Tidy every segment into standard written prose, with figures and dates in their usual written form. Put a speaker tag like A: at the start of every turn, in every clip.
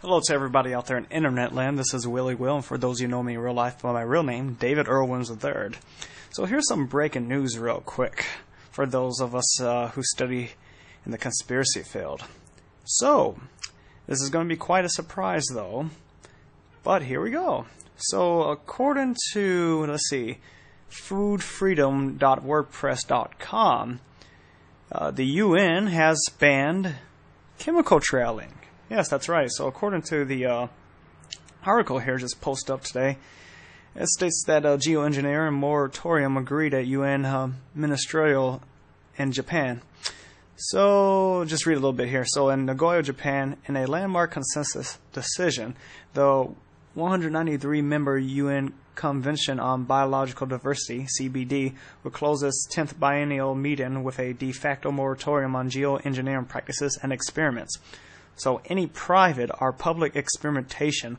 A: Hello to everybody out there in internet land. This is Willie Will, and for those of you who know me in real life by my real name, David Earl Williams III. So here's some breaking news real quick for those of us who study in the conspiracy field. So, this is going to be quite a surprise though, but here we go. So according to, foodfreedom.wordpress.com, the UN has banned chemical trailing. Yes, that's right. So according to the article here just posted up today, it states that geoengineering moratorium agreed at UN ministerial in Japan. So just read a little bit here. So in Nagoya, Japan, in a landmark consensus decision, the 193-member UN Convention on Biological Diversity, CBD, will close its 10th biennial meeting with a de facto moratorium on geoengineering practices and experiments. So any private or public experimentation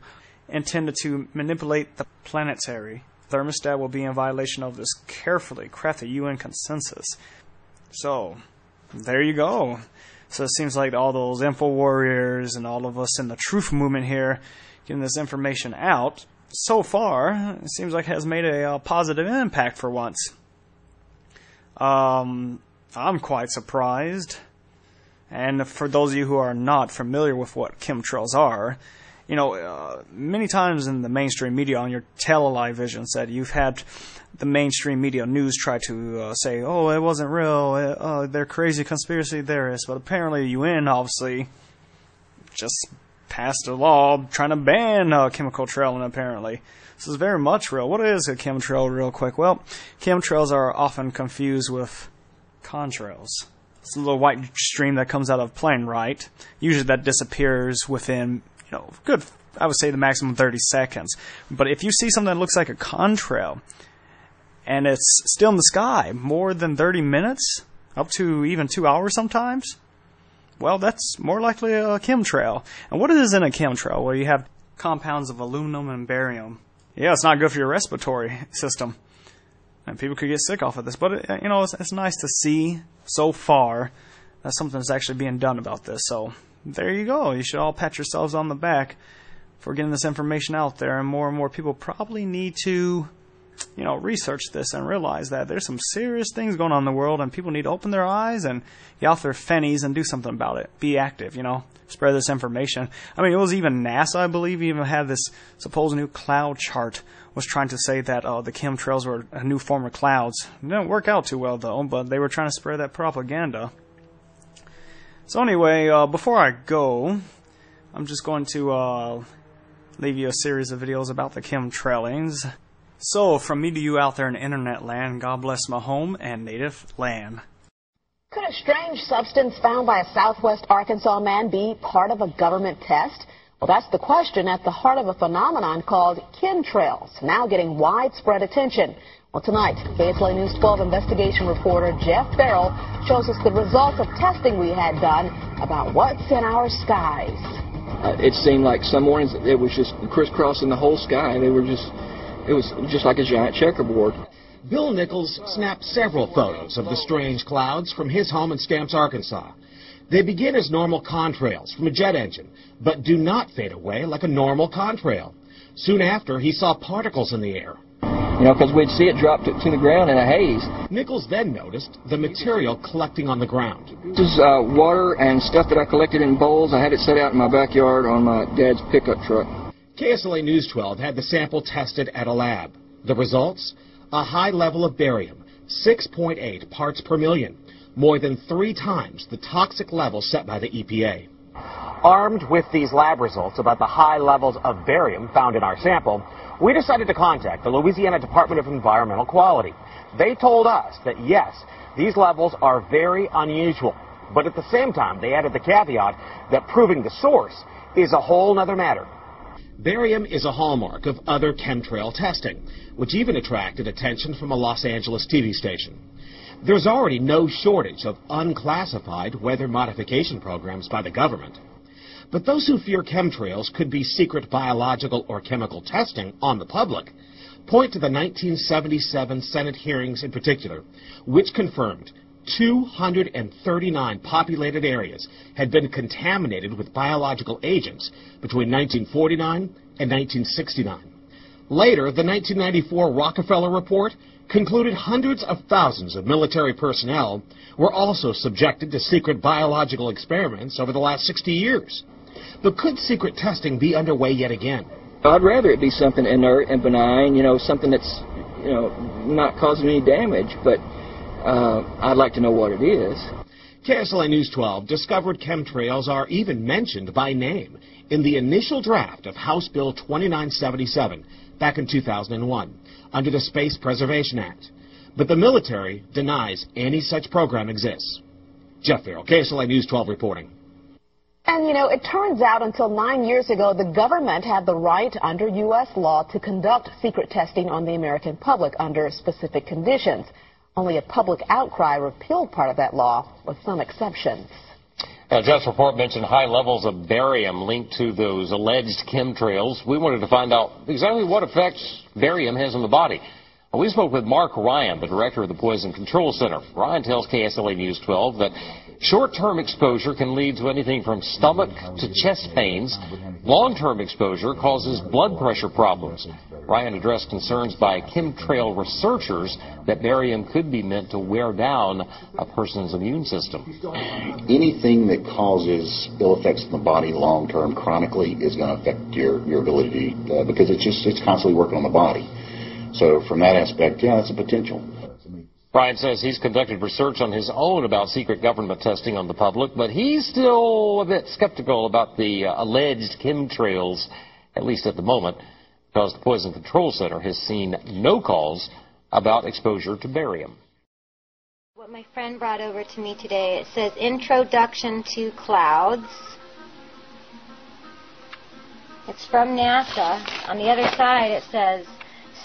A: intended to manipulate the planetary thermostat will be in violation of this carefully crafted UN consensus. So, there you go. So it seems like all those info warriors and all of us in the truth movement here getting this information out, so far, it seems like it has made a positive impact for once. I'm quite surprised. And for those of you who are not familiar with what chemtrails are, you know, many times in the mainstream media on your television set, you've had the mainstream media news try to say, oh, it wasn't real, they're crazy conspiracy theorists. But apparently UN obviously just passed a law trying to ban chemical trailing, apparently. This is very much real. What is a chemtrail, real quick? Well, chemtrails are often confused with contrails. It's a little white stream that comes out of a plane, right? Usually that disappears within, I would say the maximum 30 seconds. But if you see something that looks like a contrail, and it's still in the sky more than 30 minutes, up to even 2 hours sometimes, well, that's more likely a chemtrail. And what is in a chemtrail? Well, you have compounds of aluminum and barium. Yeah, it's not good for your respiratory system. And people could get sick off of this. But, it's nice to see so far that something's actually being done about this. So, there you go. You should all pat yourselves on the back for getting this information out there. And more people probably need to, research this and realize that there's some serious things going on in the world. And people need to open their eyes and get off their fannies and do something about it. Be active, Spread this information. I mean, it was even NASA, I believe, even had this supposed new cloud chart was trying to say that the chemtrails were a new form of clouds. It didn't work out too well, though, but they were trying to spread that propaganda. So anyway, before I go, I'm just going to leave you a series of videos about the chemtrailings. So, from me to you out there in internet land, God bless my home and native land.
B: Could a strange substance found by a southwest Arkansas man be part of a government test? Well, that's the question at the heart of a phenomenon called chemtrails, now getting widespread attention. Well, tonight, KSLA News 12 investigation reporter Jeff Farrell shows us the results of testing we had done about what's in our skies.
C: It seemed like some mornings it was just crisscrossing the whole sky. It was just like a giant checkerboard.
D: Bill Nichols snapped several photos of the strange clouds from his home in Stamps, Arkansas. They begin as normal contrails from a jet engine, but do not fade away like a normal contrail. Soon after, he saw particles in the air.
C: Because we'd see it drop to the ground in a haze.
D: Nichols then noticed the material collecting on the ground.
C: This is water and stuff that I collected in bowls. I had it set out in my backyard on my dad's pickup truck.
D: KSLA News 12 had the sample tested at a lab. The results? A high level of barium, 6.8 parts per million, more than 3 times the toxic level set by the EPA.
E: Armed with these lab results about the high levels of barium found in our sample, we decided to contact the Louisiana Department of Environmental Quality. They told us that, yes, these levels are very unusual, but at the same time, they added the caveat that proving the source is a whole other matter.
D: Barium is a hallmark of other chemtrail testing, which even attracted attention from a Los Angeles TV station. There's already no shortage of unclassified weather modification programs by the government. But those who fear chemtrails could be secret biological or chemical testing on the public point to the 1977 Senate hearings in particular, which confirmed 239 populated areas had been contaminated with biological agents between 1949 and 1969. Later, the 1994 Rockefeller Report concluded hundreds of thousands of military personnel were also subjected to secret biological experiments over the last 60 years. But could secret testing be underway yet again?
C: I'd rather it be something inert and benign, something that's, not causing any damage, but I'd like to know what it is.
D: KSLA News 12 discovered chemtrails are even mentioned by name in the initial draft of House Bill 2977 back in 2001 under the Space Preservation Act. But the military denies any such program exists. Jeff Farrell, KSLA News 12 reporting.
B: And, it turns out until 9 years ago, the government had the right under U.S. law to conduct secret testing on the American public under specific conditions. Only a public outcry repealed part of that law, with some exceptions.
F: Jeff's report mentioned high levels of barium linked to those alleged chemtrails. We wanted to find out exactly what effects barium has on the body. We spoke with Mark Ryan, the director of the Poison Control Center. Ryan tells KSLA News 12 that short-term exposure can lead to anything from stomach to chest pains. Long-term exposure causes blood pressure problems. Ryan addressed concerns by chemtrail researchers that barium could be meant to wear down a person's immune system.
G: Anything that causes ill effects in the body long-term chronically is going to affect your ability to, because it's constantly working on the body. So from that aspect, yeah, that's a potential.
F: Ryan says he's conducted research on his own about secret government testing on the public, but he's still a bit skeptical about the alleged chemtrails, at least at the moment, because the Poison Control Center has seen no calls about exposure to barium.
H: What my friend brought over to me today, it says Introduction to Clouds. It's from NASA. On the other side it says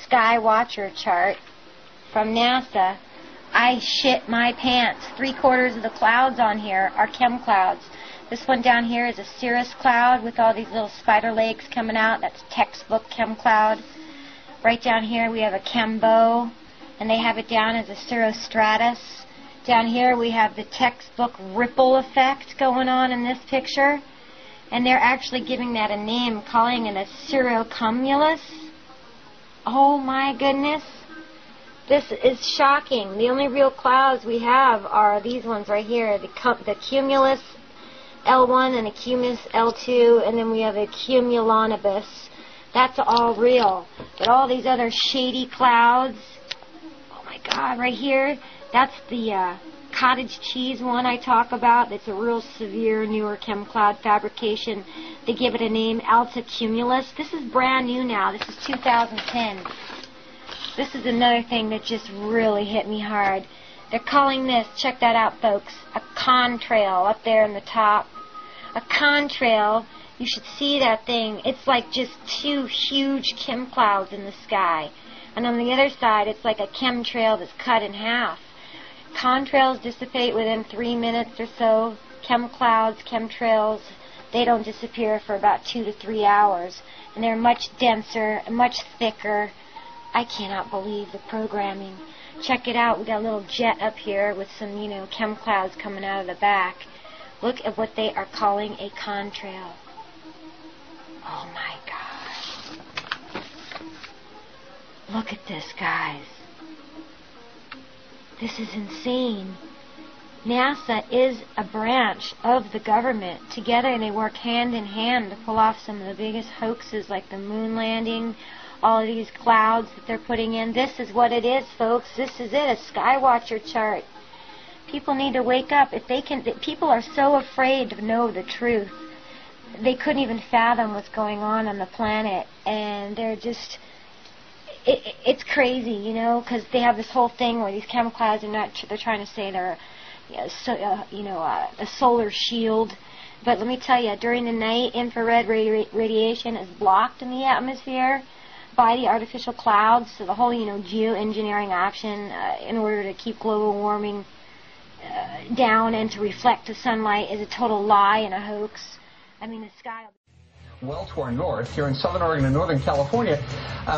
H: Sky Watcher Chart from NASA. I shit my pants. 3/4 of the clouds on here are chem clouds. This one down here is a cirrus cloud with all these little spider legs coming out. That's textbook chem cloud. Right down here we have a chembo, and they have it down as a cirrostratus. Down here we have the textbook ripple effect going on in this picture, and they're actually giving that a name, calling it a cirrocumulus. Oh my goodness. This is shocking. The only real clouds we have are these ones right here, the cumulus L1 and a cumulus L2, and then we have a cumulonimbus. That's all real. But all these other shady clouds, oh my God, right here, that's the cottage cheese one I talk about. It's a real severe newer chem cloud fabrication. They give it a name, alta cumulus. This is brand new now. This is 2010. This is another thing that just really hit me hard. They're calling this, check that out folks, a contrail up there in the top. A contrail, you should see that thing. It's like just two huge chem clouds in the sky. And on the other side, it's like a chemtrail that's cut in half. Contrails dissipate within 3 minutes or so. Chem clouds, chemtrails, they don't disappear for about 2 to 3 hours. And they're much denser, much thicker. I cannot believe the programming. Check it out. We got a little jet up here with some, chem clouds coming out of the back. Look at what they are calling a contrail. Oh my God. Look at this, guys. This is insane. NASA is a branch of the government. Together they work hand in hand to pull off some of the biggest hoaxes like the moon landing, all of these clouds that they're putting in. This is what it is, folks. This is it, a Skywatcher chart. People need to wake up. People are so afraid to know the truth. They couldn't even fathom what's going on the planet, and they're just, it's crazy, because they have this whole thing where these chem clouds are not, they're trying to say they're, a solar shield. But let me tell you, during the night, infrared radiation is blocked in the atmosphere by the artificial clouds. So the whole, geoengineering action in order to keep global warming down and to reflect the sunlight is a total lie and a hoax. I mean, the sky...
I: Well to our north, here in southern Oregon and northern California,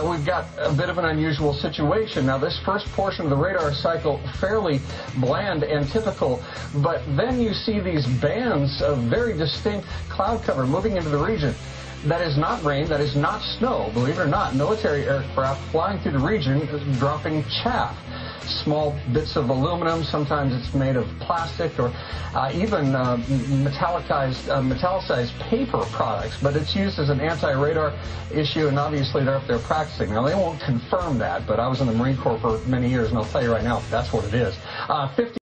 I: we've got a bit of an unusual situation. Now, this first portion of the radar cycle, fairly bland and typical, but then you see these bands of very distinct cloud cover moving into the region. That is not rain, that is not snow. Believe it or not, military aircraft flying through the region dropping chaff. Small bits of aluminum, sometimes it's made of plastic, or even metallicized paper products, but it's used as an anti-radar issue, and obviously they're up there practicing. Now, they won't confirm that, but I was in the Marine Corps for many years, and I'll tell you right now, that's what it is.